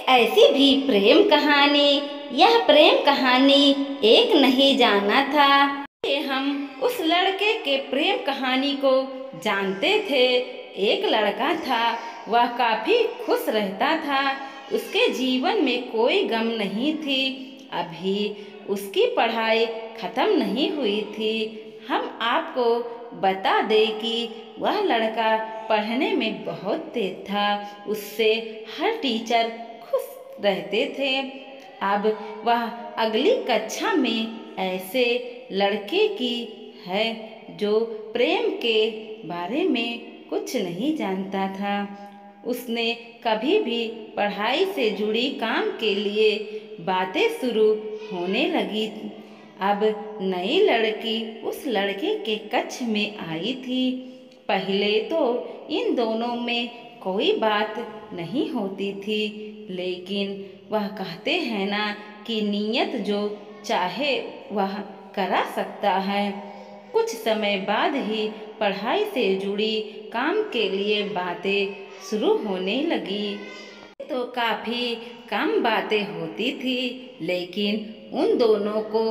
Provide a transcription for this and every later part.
ऐसी भी प्रेम कहानी। यह प्रेम कहानी एक नहीं जाना था। हम उस लड़के के प्रेम कहानी को जानते थे। एक लड़का था, वह काफी खुश रहता था। उसके जीवन में कोई गम नहीं थी। अभी उसकी पढ़ाई खत्म नहीं हुई थी। हम आपको बता दें कि वह लड़का पढ़ने में बहुत तेज था। उससे हर टीचर खुश रहते थे। अब वह अगली कक्षा में ऐसे लड़के की है जो प्रेम के बारे में कुछ नहीं जानता था। उसने कभी भी पढ़ाई से जुड़ी काम के लिए बातें शुरू होने लगी। अब नई लड़की उस लड़के के कक्ष में आई थी। पहले तो इन दोनों में कोई बात नहीं होती थी, लेकिन वह कहते हैं ना कि नियत जो चाहे वह करा सकता है। कुछ समय बाद ही पढ़ाई से जुड़ी काम के लिए बातें शुरू होने लगी। तो काफी कम बातें होती थी, लेकिन उन दोनों को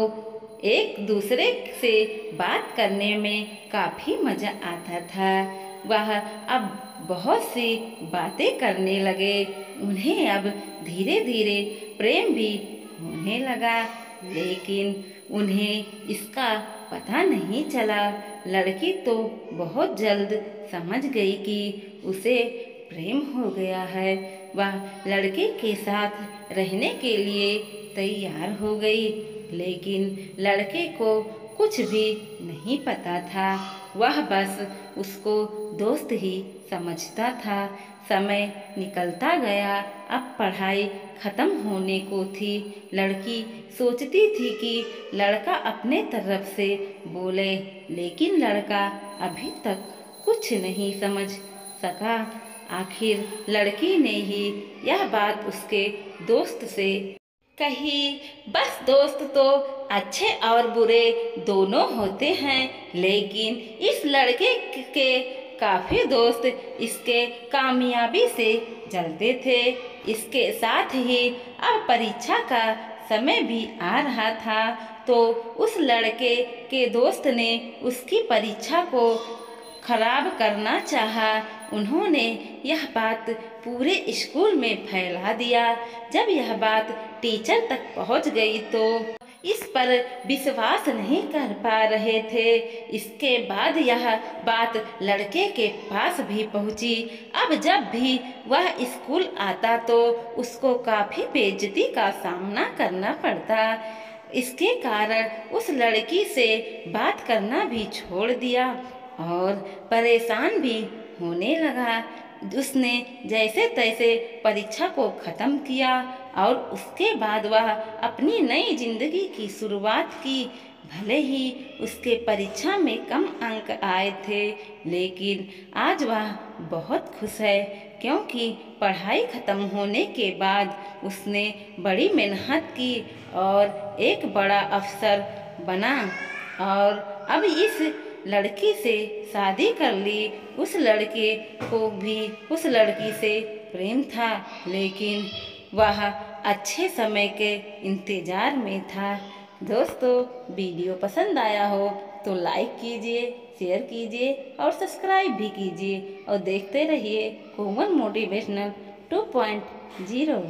एक दूसरे से बात करने में काफी मजा आता था। वह अब बहुत सी बातें करने लगे। उन्हें अब धीरे धीरे प्रेम भी होने लगा, लेकिन उन्हें इसका पता नहीं चला। लड़की तो बहुत जल्द समझ गई कि उसे प्रेम हो गया है। वह लड़के के साथ रहने के लिए तैयार हो गई, लेकिन लड़के को कुछ भी नहीं पता था। वह बस उसको दोस्त ही समझता था। समय निकलता गया। अब पढ़ाई खत्म होने को थी। लड़की सोचती थी कि लड़का अपने तरफ से बोले, लेकिन लड़का अभी तक कुछ नहीं समझ सका। आखिर लड़की ने ही यह बात उसके दोस्त से कही। बस दोस्त तो अच्छे और बुरे दोनों होते हैं, लेकिन इस लड़के के काफी दोस्त इसके कामयाबी से जलते थे। इसके साथ ही अब परीक्षा का समय भी आ रहा था, तो उस लड़के के दोस्त ने उसकी परीक्षा को खराब करना चाहा। उन्होंने यह बात पूरे स्कूल में फैला दिया। जब यह बात टीचर तक पहुंच गई तो इस पर विश्वास नहीं कर पा रहे थे। इसके बाद यह बात लड़के के पास भी पहुंची। अब जब भी वह स्कूल आता तो उसको काफी बेइज्जती का सामना करना पड़ता। इसके कारण उस लड़की से बात करना भी छोड़ दिया और परेशान भी होने लगा। उसने जैसे तैसे परीक्षा को खत्म किया और उसके बाद वह अपनी नई जिंदगी की शुरुआत की। भले ही उसके परीक्षा में कम अंक आए थे, लेकिन आज वह बहुत खुश है, क्योंकि पढ़ाई खत्म होने के बाद उसने बड़ी मेहनत की और एक बड़ा अफसर बना और अब इस लड़की से शादी कर ली। उस लड़के को भी उस लड़की से प्रेम था, लेकिन वह अच्छे समय के इंतजार में था। दोस्तों, वीडियो पसंद आया हो तो लाइक कीजिए, शेयर कीजिए और सब्सक्राइब भी कीजिए और देखते रहिए कोमल मोटिवेशनल 2.0।